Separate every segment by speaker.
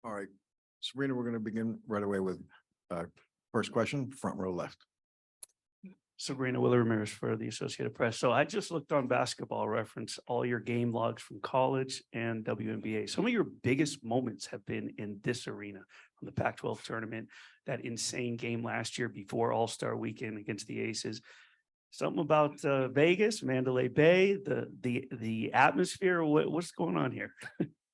Speaker 1: All right, Sabrina, we're going to begin right away with first question, front row left.
Speaker 2: Sabrina Willer Ramirez for the Associated Press. So I just looked on Basketball Reference, all your game logs from college and WNBA. Some of your biggest moments have been in this arena on the Pac-12 tournament, that insane game last year before All-Star Weekend against the Aces. Something about Vegas, Mandalay Bay, the atmosphere. What's going on here?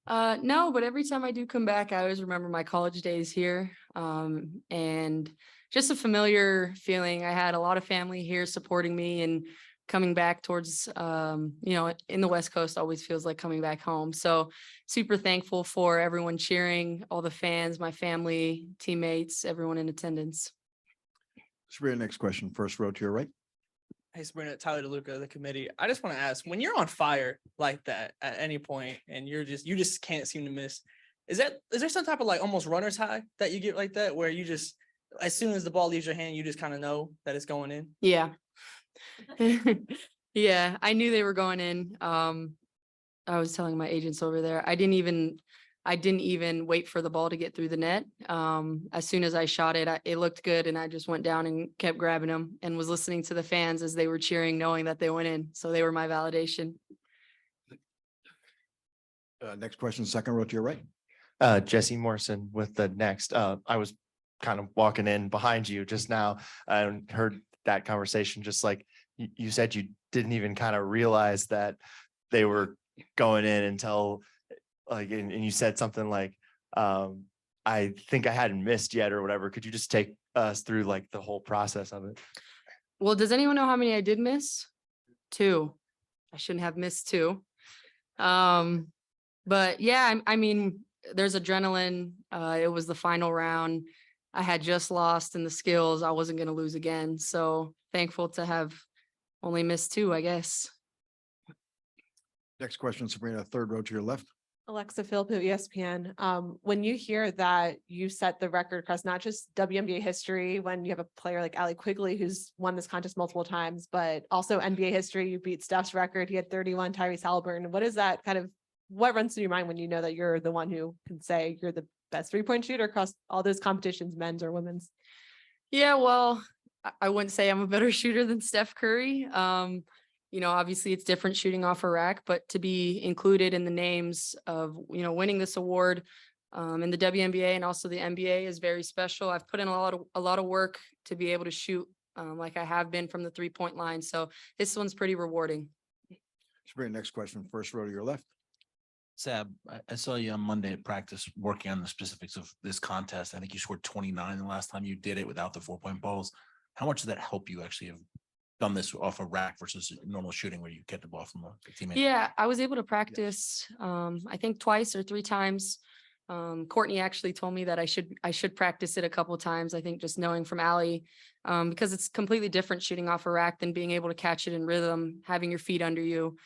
Speaker 3: No, but every time I do come back, I always remember my college days here. And just a familiar feeling. I had a lot of family here supporting me, and coming back towards, in the West Coast always feels like coming back home. So super thankful for everyone cheering, all the fans, my family, teammates, everyone in attendance.
Speaker 1: Sabrina, next question, first row to your right.
Speaker 4: Hey, Sabrina, Tyler DeLuca, the committee. I just want to ask, when you're on fire like that at any point and you just can't seem to miss, is there some type of like almost runner's high that you get like that, where you just, as soon as the ball leaves your hand, you just kind of know that it's going in?
Speaker 3: Yeah. Yeah, I knew they were going in. I was telling my agents over there, I didn't even wait for the ball to get through the net. As soon as I shot it, it looked good, and I just went down and kept grabbing them and was listening to the fans as they were cheering, knowing that they went in. So they were my validation.
Speaker 1: Next question, second row to your right.
Speaker 5: Jesse Morrison with the next. I was kind of walking in behind you just now and heard that conversation. Just like you said, you didn't even kind of realize that they were going in until and you said something like, I think I hadn't missed yet or whatever. Could you just take us through like the whole process of it?
Speaker 3: Well, does anyone know how many I did miss? 2. I shouldn't have missed 2. But yeah, I mean, there's adrenaline. It was the final round. I had just lost in the skills. I wasn't going to lose again. So thankful to have only missed 2, I guess.
Speaker 1: Next question, Sabrina, third row to your left.
Speaker 6: Alexa Philpott, ESPN. When you hear that you set the record across not just WNBA history, when you have a player like Allie Quigley, who's won this contest multiple times, but also NBA history, you beat Steph's record. He had 31, Tyrese Halliburton. What runs through your mind when you know that you're the one who can say you're the best 3-point shooter across all those competitions, men's or women's?
Speaker 3: Yeah, well, I wouldn't say I'm a better shooter than Steph Curry. Obviously it's different shooting off a rack, but to be included in the names of, winning this award in the WNBA and also the NBA is very special. I've put in a lot of work to be able to shoot like I have been from the 3-point line. So this one's pretty rewarding.
Speaker 1: Sabrina, next question, first row to your left.
Speaker 7: Sab, I saw you on Monday at practice working on the specifics of this contest. I think you scored 29 the last time you did it without the 4-point balls. How much did that help you actually have done this off a rack versus normal shooting where you get the ball from a teammate?
Speaker 3: Yeah, I was able to practice, I think 2 or 3 times. Courtney actually told me that I should practice it a couple of times. I think just knowing from Allie, because it's completely different shooting off a rack than being able to catch it in rhythm, having your feet under you.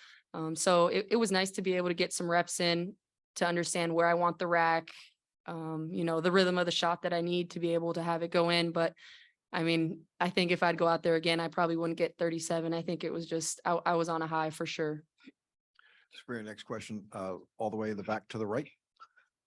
Speaker 3: So it was nice to be able to get some reps in to understand where I want the rack, the rhythm of the shot that I need to be able to have it go in. But I mean, I think if I'd go out there again, I probably wouldn't get 37. I think it was just, I was on a high for sure.
Speaker 1: Sabrina, next question, all the way in the back to the right.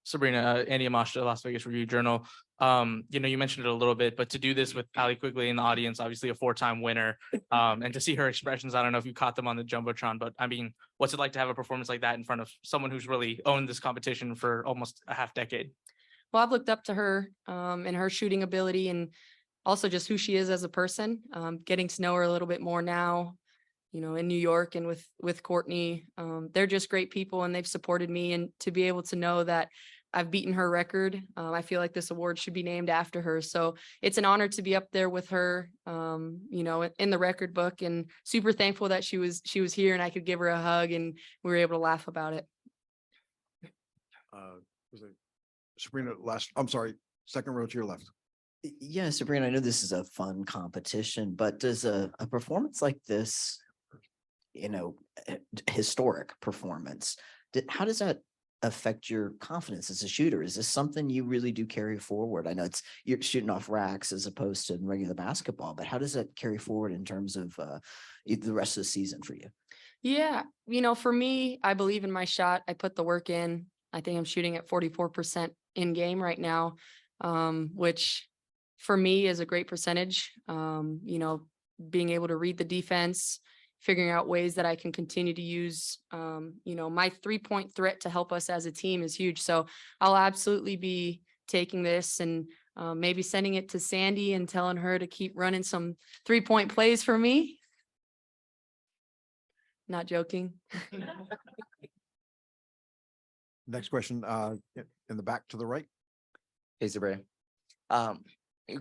Speaker 8: Sabrina, Andy Amashta, Las Vegas Review Journal. You mentioned it a little bit, but to do this with Allie Quigley in the audience, obviously a 4-time winner, and to see her expressions, I don't know if you caught them on the Jumbotron, but I mean, what's it like to have a performance like that in front of someone who's really owned this competition for almost a half decade?
Speaker 3: Well, I've looked up to her and her shooting ability, and also just who she is as a person, getting to know her a little bit more now, in New York and with Courtney. They're just great people, and they've supported me, and to be able to know that I've beaten her record, I feel like this award should be named after her. So it's an honor to be up there with her, in the record book, and super thankful that she was here and I could give her a hug and we were able to laugh about it.
Speaker 1: Was it Sabrina second row to your left.
Speaker 9: Yeah, Sabrina, I know this is a fun competition, but does a performance like this, historic performance, how does that affect your confidence as a shooter? Is this something you really do carry forward? I know you're shooting off racks as opposed to regular basketball, but how does that carry forward in terms of the rest of the season for you?
Speaker 3: Yeah, for me, I believe in my shot. I put the work in. I think I'm shooting at 44% in game right now, which for me is a great percentage. You know, being able to read the defense, figuring out ways that I can continue to use, you know, my 3-point threat to help us as a team is huge. So I'll absolutely be taking this and maybe sending it to Sandy and telling her to keep running some 3-point plays for me. Not joking.
Speaker 1: Next question, in the back to the right.
Speaker 10: Hey, Sabrina.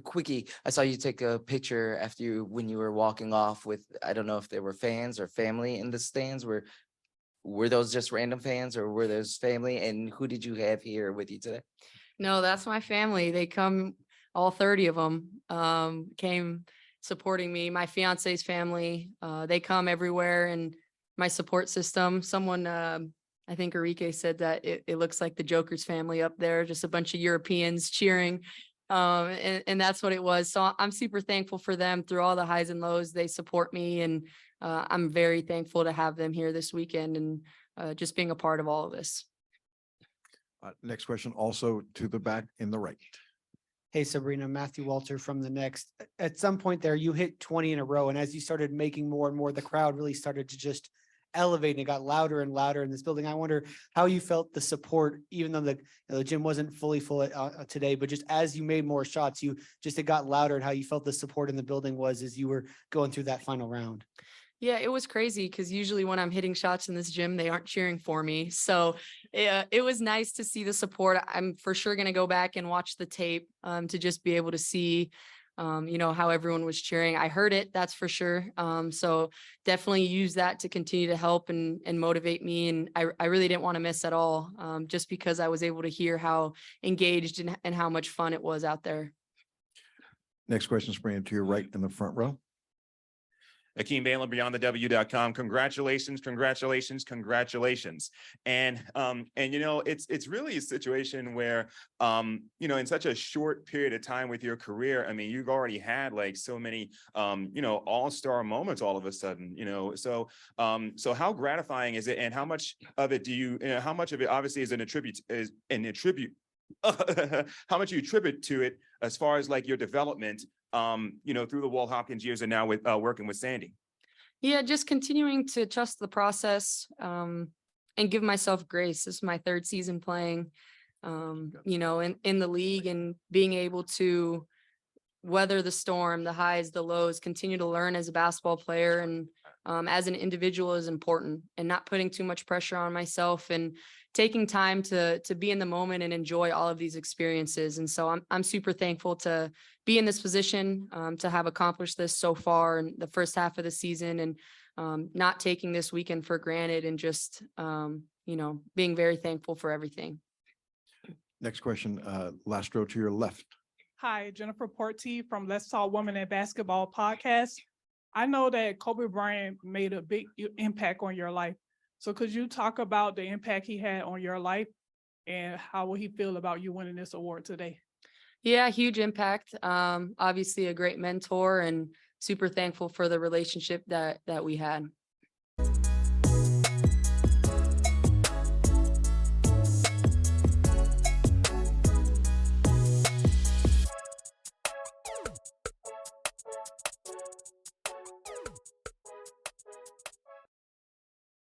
Speaker 10: Quickie, I saw you take a picture after you, when you were walking off with, I don't know if they were fans or family in the stands. Were those just random fans or were those family? And who did you have here with you today?
Speaker 3: No, that's my family. They come, all 30 of them, came supporting me. My fiance's family, they come everywhere, and my support system. Someone, I think Enrique said that it looks like the Joker's family up there, just a bunch of Europeans cheering. And that's what it was. So I'm super thankful for them through all the highs and lows. They support me, and I'm very thankful to have them here this weekend and just being a part of all of this.
Speaker 1: Next question, also to the back in the right.
Speaker 11: Hey, Sabrina, Matthew Walter from the Next. At some point there, you hit 20 in a row, and as you started making more and more, the crowd really started to just elevate, and it got louder and louder in this building. I wonder how you felt the support, even though the gym wasn't fully full today, but just as you made more shots, it got louder, and how you felt the support in the building was as you were going through that final round.
Speaker 3: Yeah, it was crazy because usually when I'm hitting shots in this gym, they aren't cheering for me. So it was nice to see the support. I'm for sure going to go back and watch the tape to just be able to see, you know, how everyone was cheering. I heard it, that's for sure. So definitely use that to continue to help and motivate me. And I really didn't want to miss at all, just because I was able to hear how engaged and how much fun it was out there.
Speaker 1: Next question, Sabrina, to your right in the front row.
Speaker 12: Akeem Balen, BeyondTheW.com. Congratulations, congratulations, congratulations. And you know, it's really a situation where you know, in such a short period of time with your career, I mean, you've already had like so many you know, all-star moments all of a sudden, you know. So how gratifying is it, and how much of it do you know, how much of it obviously is an attribute how much you attribute to it as far as like your development you know, through the Walt Hopkins years and now with working with Sandy?
Speaker 3: Yeah, just continuing to trust the process and give myself grace. This is my 3rd season playing, you know, in the league, and being able to weather the storm, the highs, the lows, continue to learn as a basketball player and as an individual is important, and not putting too much pressure on myself, and taking time to be in the moment and enjoy all of these experiences. And so I'm super thankful to be in this position, to have accomplished this so far in the first half of the season, and not taking this weekend for granted, and just, you know, being very thankful for everything.
Speaker 1: Next question, last row to your left.
Speaker 13: Hi, Jennifer Porty from Let's Talk Women in Basketball podcast. I know that Kobe Bryant made a big impact on your life. So could you talk about the impact he had on your life, and how will he feel about you winning this award today?
Speaker 3: Yeah, huge impact. Obviously a great mentor, and super thankful for the relationship that we had.